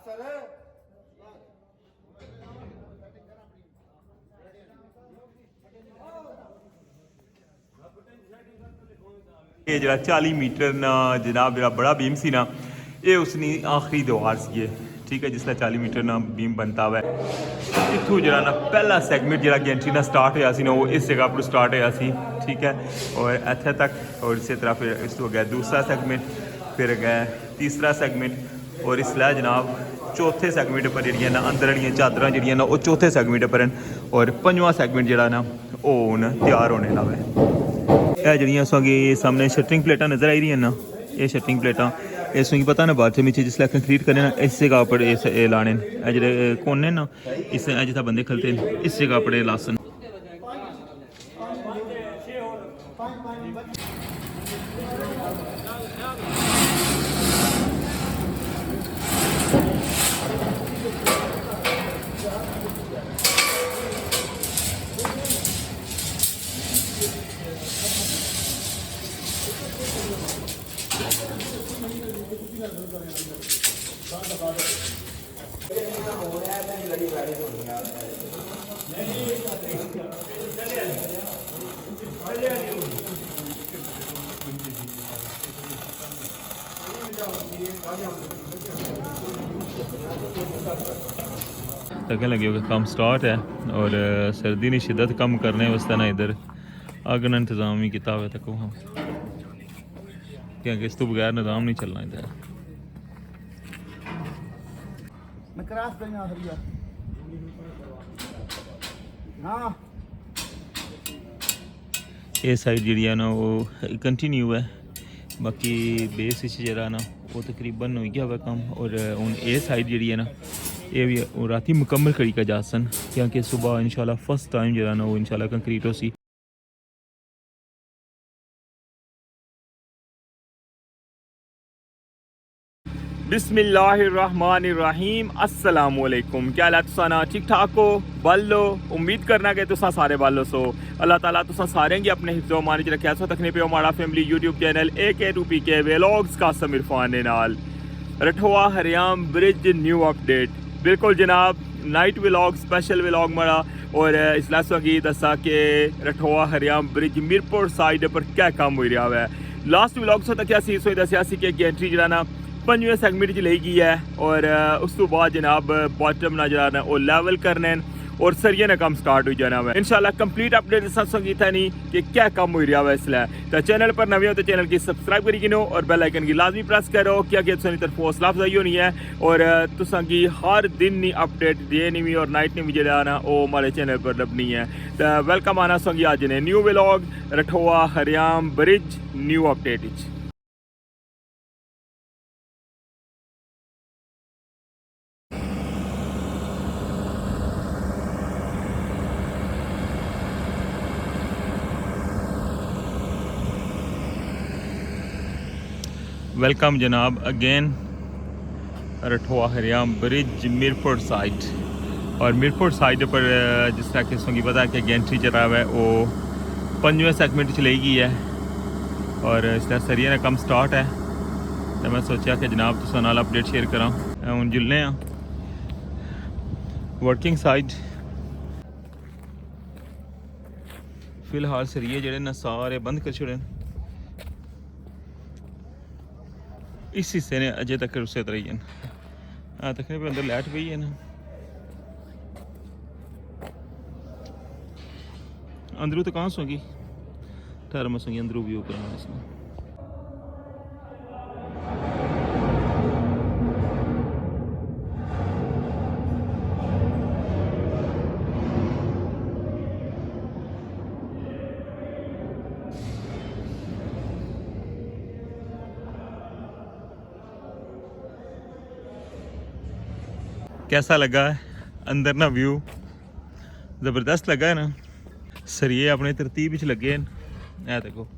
ये जरा 40 मीटर ना जनाब जरा बड़ा बीम सी ना ये उसने आखिरी दीवार सी है ठीक है जिसका 40 मीटर ना बीम बनता हुआ है इतों जरा ना पहला सैगमेंट जरा एंट्री ना स्टार्ट होया सी ना वो इस जगह पर स्टार्ट होया सी ठीक है और इत्थे तक और इसी तरह फिर इस तो गया दूसरा सैगमेंट फिर गया तीसरा सैगमेंट और इसलिए जनाब चौथे सैगमेंट पर जी ना अंदर जी चादर जी ना वो चौथे सैगमेंट पर और पंजवां सैगमेंट जरा ना वो हूँ तैयार होने लगा है यह जड़ियाँ असांखे सामने शटरिंग प्लेटां नज़र आई रही ना ये शटरिंग प्लेटां इसमें पता ना बाथरूम जिसलै कंक्रीट करने ना इस जगह पर लाने जो कोने ना इस जितना बंदे खलते हैं इस जगह पर लासन तक लगे होगा काम स्टार्ट है और सर्दी की शिद्दत कम करने वास्ते ना इधर अग ने इंतजाम ही किया हुआ तक हम क्योंकि इस तो बगैर निज़ाम नहीं चलना इधर ये साइड जी ना वो कंटिन्यू है बाकी बेस जरा ना वो तकरीबन हो गया हुआ काम और हूँ ये साइड जी है ना ये भी राती मुकम्मल करी का जा सन क्योंकि सुबह इंशाल्लाह फर्स्ट टाइम जरा ना वो इंशाल्लाह कंक्रीट हो सी बिस्मिल्लाहिर्रहमानिर्रहीम अस्सलाम वालेकुम क्या हाल तुसाना ठीक ठाक हो बल्लो उम्मीद करना कि तुसा सारे बल्लो सो अल्लाह ताला तुसा सारे की अपने हिफ्ज़ो मान च रखे सो तकने पे हमारा family YouTube channel AK2PK vlogs का समीर फान नाल Rathwa Hariyam bridge new update बिल्कुल जनाब नाइट व्लॉग स्पेशल व्लॉग मरा और इसलिए की दसा कि रठवा हरियाम ब्रिज मीरपुर साइड पर क्या काम हो रहा है लास्ट व्लॉग सो तक सोई दसिया कि एंट्री जरा ना पंजवें सैगमेंट च ली गई है और उस तो बाद जनाब बॉटम ना जरा वो लेवल करने और सरिये ने काम स्टार्ट हो जाना है इंशाल्लाह कंप्लीट अपडेट संगीता नहीं कि क्या काम हो रहा है इसलिए तो चैनल पर नवे हो तो चैनल की सब्सक्राइब करी गिनो और बेल आइकन की लाजमी प्रेस करो क्या कि तुसानी तरफ हौसला अफजाई होनी है और तुसा की हर दिन नी अपडेट डे नहीं भी और नाइट नहीं भी जो ना वो हमारे चैनल पर लभनी है तो वेलकम आना संगी अज ने new vlog Rathwa Hariyam bridge new update welcome जनाब again Rathwa Hariyam bridge Mirpur side और मीरपुर साइड पर जिस तरह कि संगी पता है कि एंट्री चला हुआ है वो पंजवें सैगमेंट च ली गई है और इस तरह सरिया ने कम स्टार्ट है तो मैं सोचा कि जनाब तुसां नाल अपडेट शेयर करा हूँ जुलने वर्किंग साइड फिलहाल सरिये जेडे ना सारे बंद कर छोड़े इस हिस्से ने अजय तक उसे तरह ही तकने पे अंदर लाइट पई है ना अंदरू तो कहाँ सोगी ठहर मैं सोगी अंदरू व्यू करना इसमें कैसा लगा है अंदर ना व्यू ज़बरदस्त लगा है ना सरिये अपने तरतीब लगे हैं देखो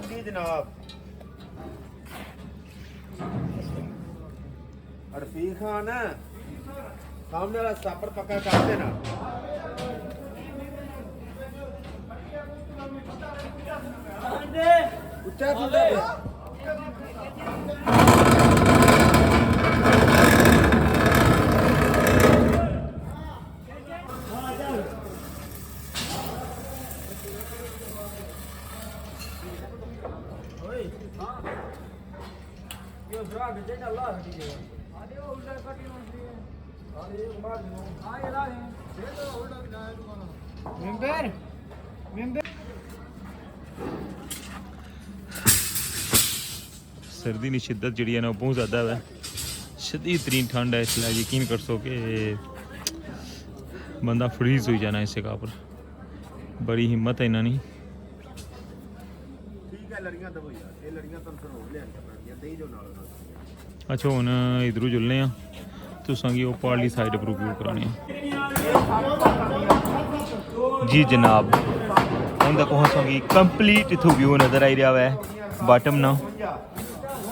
जी जनाब अरफी खान सामने वाला सापर पक्का कर देना। ऊंचा ऊंचा सर्दी की शिद्दत जी है ना बहुत ज़्यादा है, शदीद तरीन ठंड है, इसलिए यकीन कर सो कि बंदा फ्रीज हो जाना इस जगह पर। बड़ी हिम्मत है इन्होंने। अच्छा हूँ इधरों जुलने तुसा वो पार्ली साइड पर व्यू कराने जी जनाब। हम तक पहुँचोगी कंप्लीट इथों व्यू नज़र आई रहा है। बॉटम ना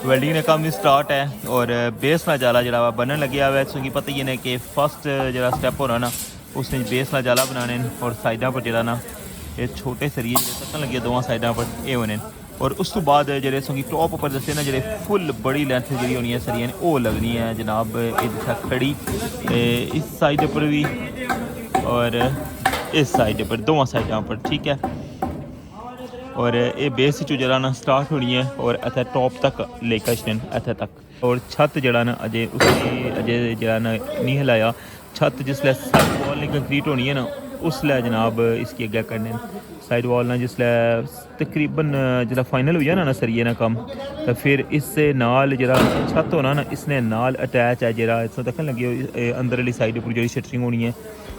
वेल्डिंग का काम भी स्टार्ट है और बेस ना जाला जरा बनने लगे हुआ है। क्योंकि पता ही है कि फर्स्ट जरा स्टैप हो रहा ना उसने बेस ना जाला बनाने और साइडा पर जरा ना ये छोटे सरिये जो तकन लगे दोवां साइडा पर ये होने और उस तो बाद जो सो टॉप पर दसे ना जो फुल बड़ी लेंथ जी होनी है सरिया वो लगनी है जनाब। ये खड़ी इस साइड पर भी और इस साइड पर दोवां साइडा पर ठीक है। और ये बेस चो जरा ना स्टार्ट होनी है और इतना टॉप तक लेकर चलन इतना तक। और छत जरा ना अजय उसकी अजय जरा ना नहीं हिलाया। छत जिसले साइड वॉल नहीं कंक्रीट होनी है ना उसले जनाब इसकी अग्गे करने साइड वॉल ना जिसले तकरीबन जरा फाइनल हो जाए ना सरिये ना कम तो फिर इससे नाल जरा छत होना ना इसने नाल अटैच है जरा इस तक लगी अंदर वाली साइड पर जी शटरिंग होनी है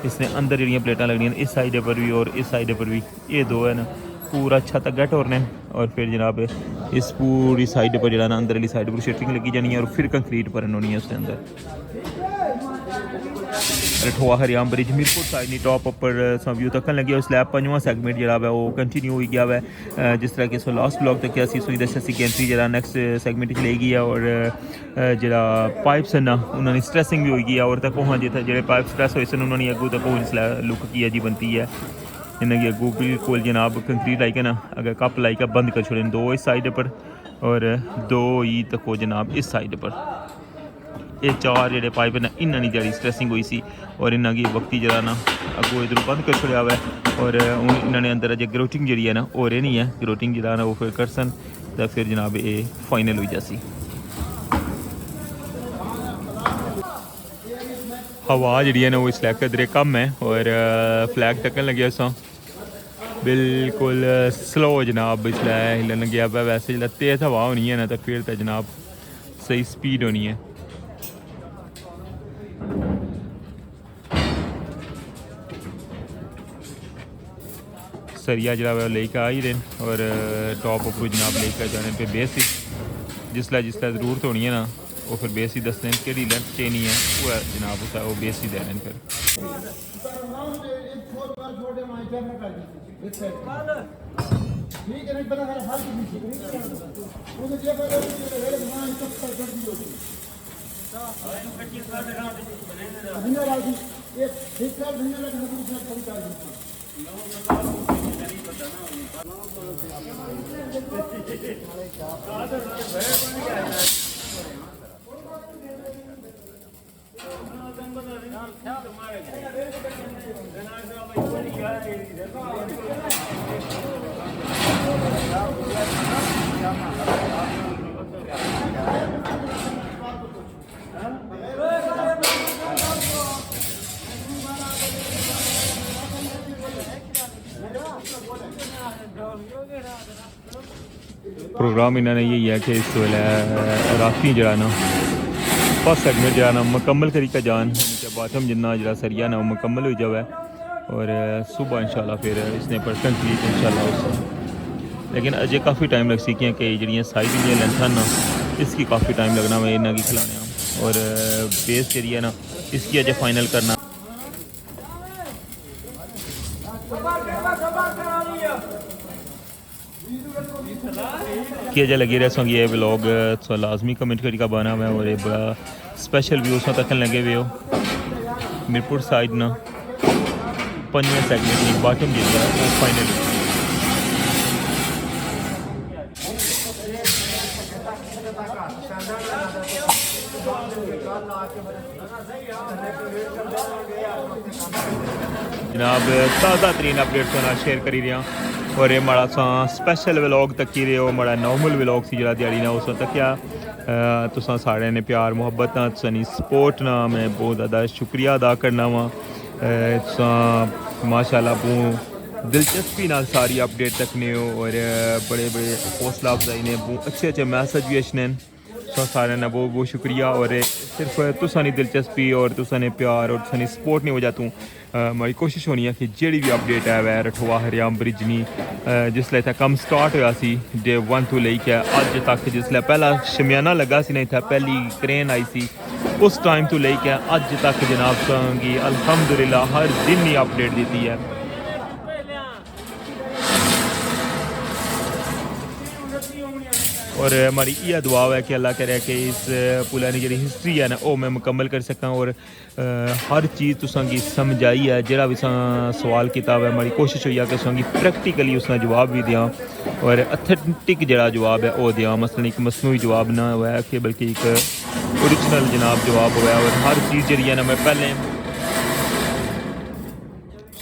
इसने अंदर जड़ियाँ प्लेटा लगनियाँ इस साइड पर भी और इस साइड पर भी ये दो है ना पूरा छत अग्गे टोरने और फिर जनाब इस पूरी साइड पर जरा ना अंदर वाली साइड पर शटरिंग लगी जानी है और फिर कंक्रीट भरन होनी है उसके अंदर। Rathwa Hariyam bridge Mirpur side top पर व्यू तक लगे और स्लैब पंजवां सैगमेंट जरा है वो कंटिन्यू हो गया है। जिस तरह कि सो लास्ट ब्लॉक तक असी सोई दस की एंट्री जरा नैक्सट सैगमेंट ले गई है और जरा पाइप्स ना उन्होंने स्ट्रैसिंग भी हो गई है और तक वहाँ जितने जो पाइप स्ट्रैस होए सन उन्होंने अगू तक जिसलै लुक की है जी बनती है इन्हें अगू बिल्कुल जनाब कंक्रीट लाई के ना अगर कप लाई के बंद कर छोड़े दो इस साइड पर और दो ही तक जनाब इस साइड पर ये चार जोड़े पाइप ना इन्होंने जड़ी स्ट्रैसिंग हुई सी और इन्हों की वक्ती जरा ना अगो इधरों बंद कर छोड़ा हुआ है और हूँ इन्होंने अंदर अजय ग्रोटिंग जी है ना हो रही नहीं है ग्रोटिंग जरा ना वो फिर कर सन तो फिर जनाब ये फाइनल हो जासी। हवा जी है ना वो इस लैक कदरे कम है और फ्लैग टकन लगे उस बिल्कुल स्लो जनाब इसलिए हिलन गया वैसे जो तेज़ हवा होनी है ना तो फिर तो जनाब सही स्पीड होनी है। सरिया जरा लेकर आ ही रहे और टॉप उपर जनाब लेकर जाने पे बेस ही जिसला जिसला ज़रूरत होनी है ना वो फिर बेस ही दस दें कि लेंथ चेनी है वो जनाब उसका वो बेस ही दे दें फिर। प्रोग्राम इन्होंने यही है कि इस वेले राती जरा ना फर्स्ट सेगमेंट जरा ना मुकम्मल तरीका जान बाथम जिन्ना जरा सरिया ना मुकम्मल हो जाए और सुबह इंशाल्लाह फिर इसने पर कंप्लीट इंशाल्लाह। लेकिन अजय काफ़ी टाइम लग सीखियाँ कि जड़ियाँ साइड जी लेंथ ना इसकी काफ़ी टाइम लगना मैं इन्ना की खिलाने और बेस जी है ना इसकी अजय फाइनल करना कि अजय लगी रह सोंगी ये व्लॉग तो लाजमी कमेंट करके बना हुआ है और ये बड़ा स्पेशल व्यूज़ तक लगे हुए हो। मीरपुर साइड ना 5वें सेगमेंट की बॉटम जितना है वो फाइनल जनाब ताज़ा तरीन अपडेट्स के शेयर करी रहा और ये माड़ा सा स्पेशल व्लॉग तकी रहे हो माड़ा नॉर्मल व्लॉग सी जरा दिहाड़ी ना उस तक्या तुसा सारे ने प्यार मुहब्बत तुसानी सपोर्ट ना मैं बहुत ज़्यादा शुक्रिया अदा करना वा तुसा माशाल्लाह बहुत दिलचस्पी नाल सारी अपडेट तकने हो और बड़े बड़े हौसला अफजाई ने बहुत अच्छे अच्छे मैसेज भी अच्छे तो सारे ना बहुत बहुत शुक्रिया और सिर्फ तुसानी दिलचस्पी और तुसाने प्यार और तुसानी सपोर्ट नहीं वजह तू मेरी कोशिश होनी है कि जेड़ी भी अपडेट है वै रठवा हरियाम ब्रिज नी जिसले इतना कम स्टार्ट होया सी डे 1 तो लेके अज तक जिसले पहला शमियाना लगा सी नहीं था पहली क्रेन आई सी उस टाइम तो लेके अज तक जनाब संगी अल्हम्दुलिल्लाह हर दिन ही अपडेट देती है और हमारी यह दुआ है कि अल्लाह करे कि इस पुरानी जी हिस्ट्री है ना वो मैं मुकम्मल कर सका और हर चीज़ तुसांगी समझ आई है जरा भी सवाल किताब है हमारी कोशिश हुई है कि तुसांगी प्रैक्टिकली उसका जवाब भी दियाँ और अथेंटिक जरा जवाब है वो दियाँ मसलन एक मसनूई जवाब ना हुआ है कि बल्कि एक ओरिजिनल जनाब जवाब हुआ और हर चीज़ जी है ना मैं पहले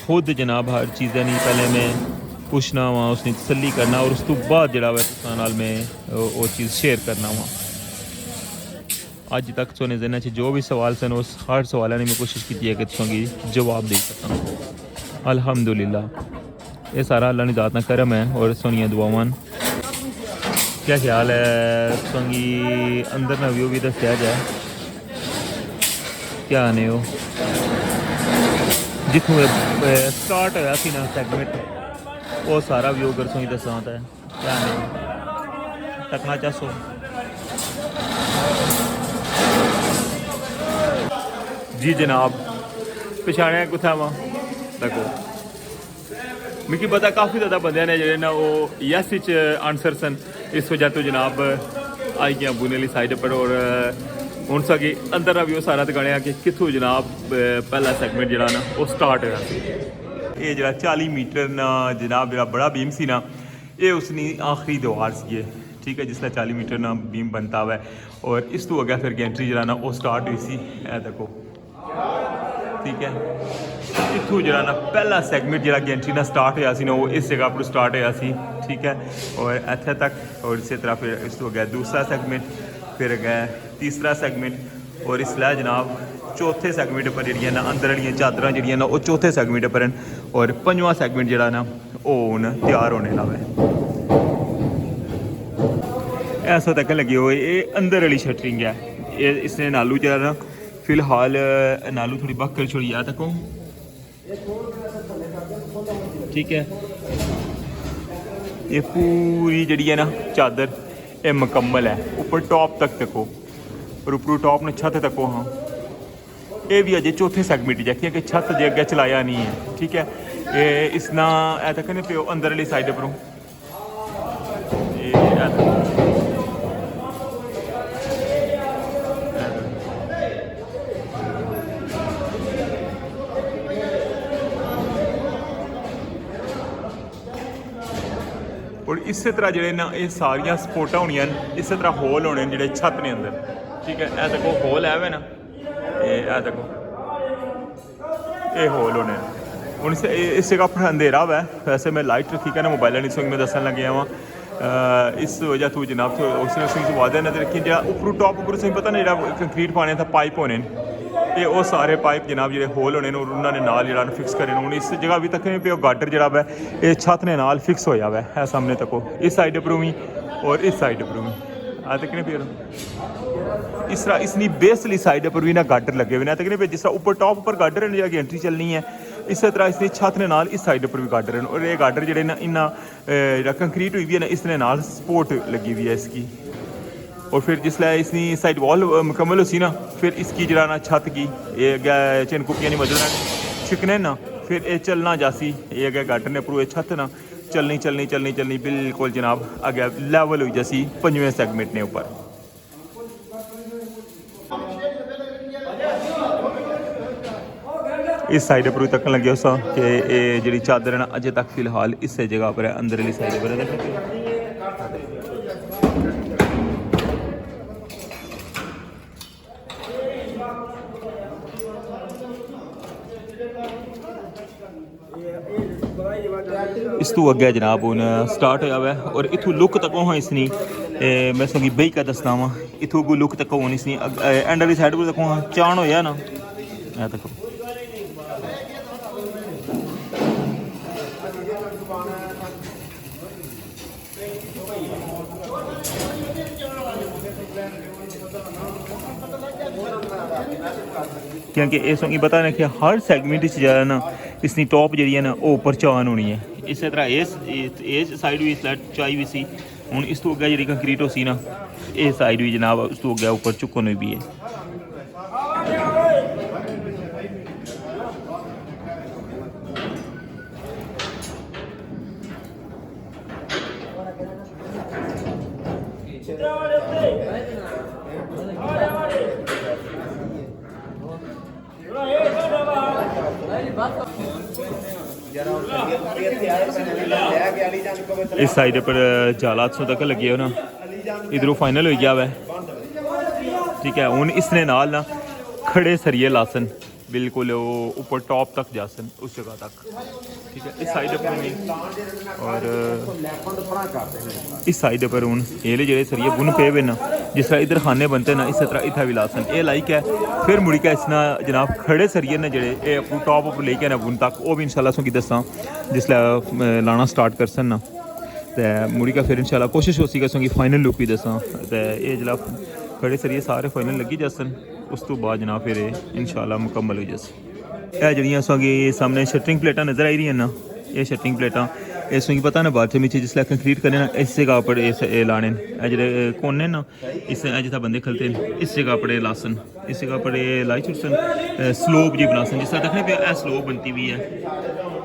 खुद जनाब हर चीज़ें नहीं पहले मैं पुछना वा उसने तसल्ली करना और उस तो बाद जरा वह नाल मैं वो चीज़ शेयर करना वा अज तक सोने दिन जो भी सवाल सन उस हर सवाल ने मैं कोशिश की है कि तुसांगी जवाब दे सकां अल्हम्दुलिल्लाह ये सारा अल्लाह ने ज़ात ना करम है और सोनिया दुआवां क्या ख्याल है तुसांगी अंदर ना व्यू भी दसिया जाए क्या आने हो जितों स्टार्ट होया सी ना सैगमेंट वो सारा व्यू कर सोई दसा है क्या नहीं तकना चाहो जी जनाब पछाणिया कुत्थै वा देखो मिगी पता काफ़ी ज़्यादा बंदे ने जेह्ड़े ना वो यस च आंसर सन इस वजह तो जनाब आई गया बूने वाली साइड पर और हूँ सगी अंदर व्यू सारा दिखाने कि कितों जनाब पहला सैगमेंट जरा ना वो स्टार्ट होया ये जरा 40 मीटर ना जनाब जरा बड़ा बीम सी ना ये उसनी आखिरी दीवार सी ठीक है जिसला 40 मीटर ना बीम बनता हुआ है और इस तो अगर फिर गेंट्री जरा ना वो स्टार्ट हुई सी ए देखो ठीक है इतों जरा ना पहला सैगमेंट जरा गेंट्री ना स्टार्ट होया सी ना वो इस जगह पर स्टार्ट होया सी ठीक है और इत्थे तक और इसी तरह फिर इस तो अगर दूसरा सैगमेंट फिर अगर तीसरा सैगमेंट और इसलिए जनाब चौथे सैगमेंट पर जी ना अंदर वाली चादर जी ना वो चौथे सैगमेंट पर और 5वां सैगमेंट जरा ना वो हूँ तैयार होने लगा ऐसा तक लगी हुई ये अंदर वाली शटरिंग है ये इसने नालू जरा ना फिलहाल नालू थोड़ी बक कर छोड़ी आ तको ठीक है ये पूरी जी है ना चादर ये मुकम्मल है ऊपर टॉप तक तको और ऊपर टॉप ने छत तको हाँ ये भी अजे चौथे सैगमेंट है क्योंकि छत जे अगे चलाया नहीं है ठीक है ये इसना ऐ तक नहीं पे अंदर वाली साइड पर और इस तरह जो ना ये सारिया सपोर्टा होनिया इस तरह होल होने जोड़े छत ने अंदर ठीक है ऐ देखो होल है वे ना ये देखो ये होल होने हूँ इस जगह पर अंधेरा हुआ है वैसे मैं लाइट रखी क्या ना मोबाइल नहीं संग मैं दसन लगे वहाँ इस वजह तो जनाब तो उसने वादे ना लेकिन जो उपरू टॉप उपर से पता नहीं जो कंक्रीट पाने था पाइप होने ये वो सारे पाइप जनाब जो होल होने और उन्होंने नाल जरा फिक्स करे हूँ इस जगह भी तक नहीं पे गाडर जरा है ये छत ने नाल फिक्स होया हुआ है सामने तको इस साइड पर भी और इस साइड पर भी आ तक नहीं पे इस तरह इसनी बेसली साइड पर भी ना गाडर लगे हुए ना तक नहीं पे जिस तरह ऊपर टॉप पर गाडर है जगह एंट्री चलनी है इस तरह इसकी छत ने नाल इस साइड पर भी गाडर है और ये गाडर जो ना इन्ना कंक्रीट हुई भी है ना इसने नाल सपोर्ट लगी हुई है इसकी और फिर जिसलै इसकी साइड वॉल मुकम्मल होसी ना फिर इसकी जरा ना छत की ये अगर चिनकुपियाँ नहीं मदद छिकने ना फिर ये चलना जासी ये अगर गाडर ने पूरे छत ना चलनी बिल्कुल जनाब अगे लैवल हुई जैसी 5वें सैगमेंट ने ऊपर इस साइड पर तक लगे उस कि ये जी चादर है ना अजे तक फिलहाल इस जगह पर है अंदरली साइड पर इस तू अगे जनाब हूँ स्टार्ट होया हुआ है और इतों लुक तक हाँ इसनी मैं सगी बही का दसना वा इतों कोई लुक तक होनी इसनी एंड वाली साइड पर तक हाँ चाण होया ना मैं तक क्योंकि इस पता ना कि हर सैगमेंट जो ना इसकी टॉप जी है ना वो ऊपर चान होनी है इस तरह इस साइड भी चाई भी सी हूँ इस तो अगे जी कंक्रीट हो सी ना ये साइड भी जनाब उस तो अगे ऊपर चुकन भी है इस साइड पर जाला 800 तक लगे हो ना इधरों फाइनल हो गया वै ठीक है हूँ इसने नाल ना खड़े सरिये लासन बिल्कुल ऊपर टॉप तक जासन उस जगह तक ठीक है इस साइड पर भी और इस साइड पर हूँ ये जो सरिये बुन पे हुए ना जिस तरह इधर खाने बनते ना इस तरह इतना भी लासन ये लाइक है फिर मुड़ी के इसना जनाब खड़े सरिये ने जोड़े अपू टॉप उपर लेके ना बुन तक वो भी इंशाल्लाह सो की दसा जिसलै लाना स्टार्ट कर सन ना तो मुड़ी का फिर इंशाल्लाह कोशिश हो सी कि फाइनल लुक भी दसा तो ये जला खड़े सरिये सारे फाइनल लगी जासन उस तो बाद जनाब फिर इंशाल्लाह मुकम्मल हो जाए यह जड़ियाँ असांगी सामने शटरिंग प्लेटां नज़र आई रही ना ये शटरिंग प्लेटां इसमें पता ना बाथरूम में जिसलै कंक्रीट करने ना इस जगह पर लाने जो कोने ना इस जितना बंदे खलते हैं इस जगह पर लासन इस जगह पर लाई छुटसन स्लोप जी बनासन जिस तरह देखने पे स्लोप बनती हुई है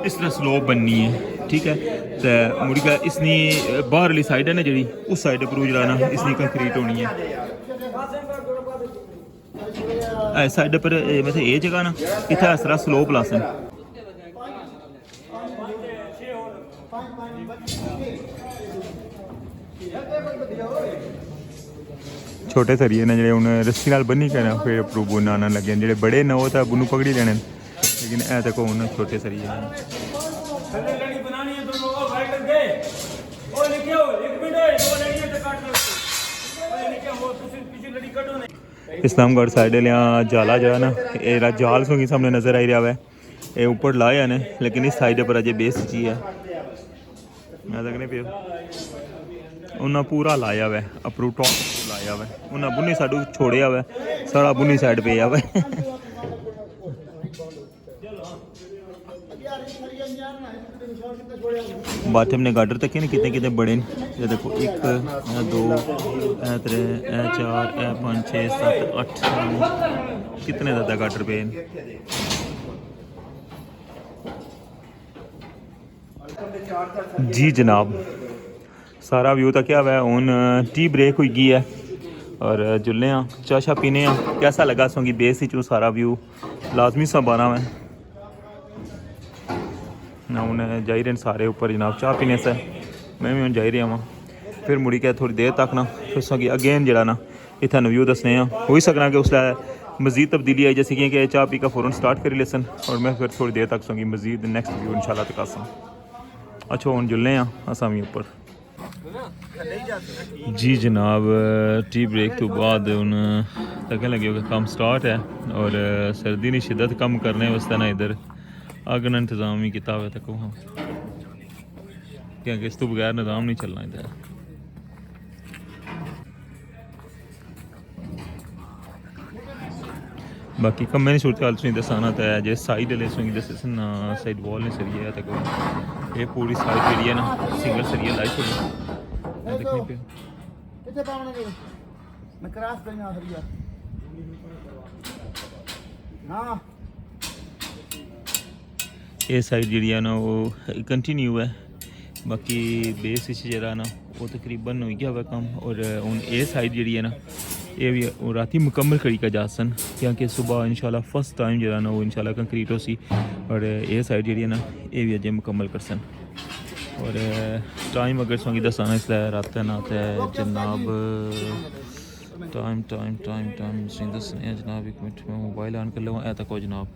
इस तरह स्लोप बननी है ठीक है तो मुड़ी का इसनी बाहर वाली साइड है ना जी उस साइड पर जरा ना इसनी कंक्रीट होनी है साइड पर मतलब ये जगह ना इतना इस तरह स्लोप लासन छोटे सरिये ने जो रस्सी नाल बनी के ना फिर उपर बुन आना लगे जो बड़े न वो तो बुनू पकड़ी लेने लेकिन ऐ तक हूँ छोटे सरिये इस्लामगढ़ साइड लिया जाला जो है ना ये जाल सोगी सामने नज़र आई रहा है ये ऊपर लाया ने लेकिन इस साइड पर अजय बेस ची है मैं लगने पे उन्हें पूरा लाया हुआ अपरू टॉप लाया हुआ उन्हें बुनी साडू छोड़िया हुआ सारा बुनी साइड पे हुआ बाथरूम ने गार्डर तक ना कितने कितने बड़े ये देखो 1 2 3 4 5 6 7 8 कितने ज़्यादा गार्डर पे जी जनाब सारा व्यू तो क्या हुआ हूँ टी ब्रेक हुई गई है और जुल्ले चाह शाह पीने कैसा लगा सोंगी बेस ही चूँ सारा व्यू लाजमी सा बना हुआ ना हूँ जाई रहे सारे ऊपर जनाब चाह पीने से मैं भी हूँ जाई रहा वहाँ फिर मुड़ी के थोड़ी देर तक ना फिर सोंगी अगेन जरा ना इतना व्यू दसने हो ही सकना कि उसला मज़ीद तब्दीली आई जैसे कि चाह पी का फ़ौरन स्टार्ट करी लेसन और मैं फिर थोड़ी देर तक सोंगी मज़ीद नेक्स्ट व्यू इंशाल्लाह तक आसा अच्छा हूँ जुलने असामी ऊपर जी जनाब टी ब्रेक तो बाद हूँ तक लगे हो काम स्टार्ट है और सर्दी ने शिद्दत कम करने वास्ते ना इधर अग ने इंतज़ाम ही किया हुआ तक वहाँ क्योंकि इस तो बगैर निज़ाम नहीं चलना इधर बाकी कम मैंने सूरत हाल सुनी दसाना तो है जे साइड वाले सुनी दस ना साइड वॉल ने सरिया तक ये पूरी साइड जी है ना सिंगल सरिया लाई छोड़ी देखने पे मैं क्रॉस करना सरिया हां ये साइड जी है ना वो कंटिन्यू है बाकी बेस जरा ना वो तकरीबन हो गया हुआ काम। और हूँ ये साइड जी है ना ये भी राती मुकम्मल करी का जा सन क्योंकि सुबह इंशाल्लाह फर्स्ट टाइम जो ना वो इंशाल्लाह कंक्रीट हो सी। और ये साइड जी है ना ये भी अजय मुकम्मल कर सन। और टाइम अगर सोंगी दसाना इसलिए रात ना है जनाब टाइम टाइम टाइम टाइम दसने जनाब। एक मिनट में मोबाइल ऑन कर लूँ ए तक जनाब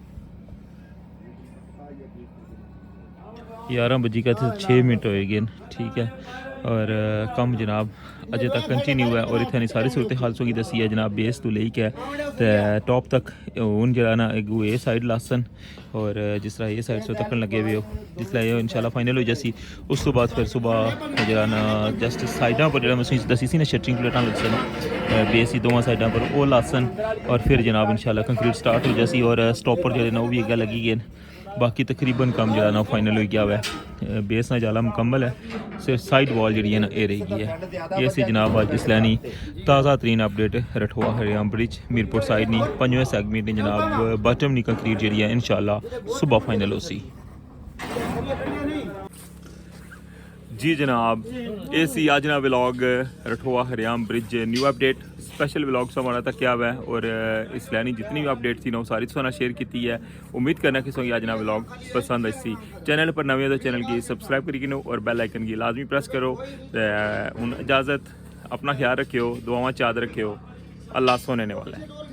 11 बजे का 6 मिनट होएगे ठीक है। और कम जनाब अजय तक कंटिन्यू है। और इतनी सारी सूरत हाल की दसी है जनाब बेस तो ले के तो टॉप तक हूँ जरा ना एक ये साइड लासन और जिस तरह ये साइड से तकन लगे हुए हो जिसला ये इंशाल्लाह फाइनल हो जासी। उस तो बाद फिर सुबह जरा ना जस्ट साइडा पर जो मशीन दसी सी ना शटरिंग प्लेटा लग सन बेस ही दोवां साइडा पर वो लासन और फिर जनाब इंशाल्लाह कंक्रीट स्टार्ट हो जासी। और स्टॉपर जो ना वो भी अगर लगी गए बाकी तकरीबन काम जो ना फाइनल हो गया हुआ है। बेस ना जाला मुकम्मल है सिर्फ साइड वॉल जी है ना ये रही है। ये सी जनाब आज इसलिए ताज़ा तरीन update Rathwa Hariyam bridge Mirpur side नहीं 5वें सेगमेंट ने जनाब बॉटम नी कंक्रीट जी है इंशाल्लाह सुबह फाइनल हो सी। जी जनाब ये सी आज ना vlog Rathwa Hariyam bridge new update special vlog से हमारा तक क्या हुआ है। और इस लैनी जितनी भी अपडेट थी ना वो सारी सोना शेयर की है। उम्मीद करना कि सोगी आज ना व्लॉग पसंद आई। चैनल पर नवे तो चैनल की सब्सक्राइब करी और बेल आइकन की लाजमी प्रेस करो। हूँ इजाज़त अपना ख्याल रखियो दुआवां याद रखियो अल्लाह सोने वाला है।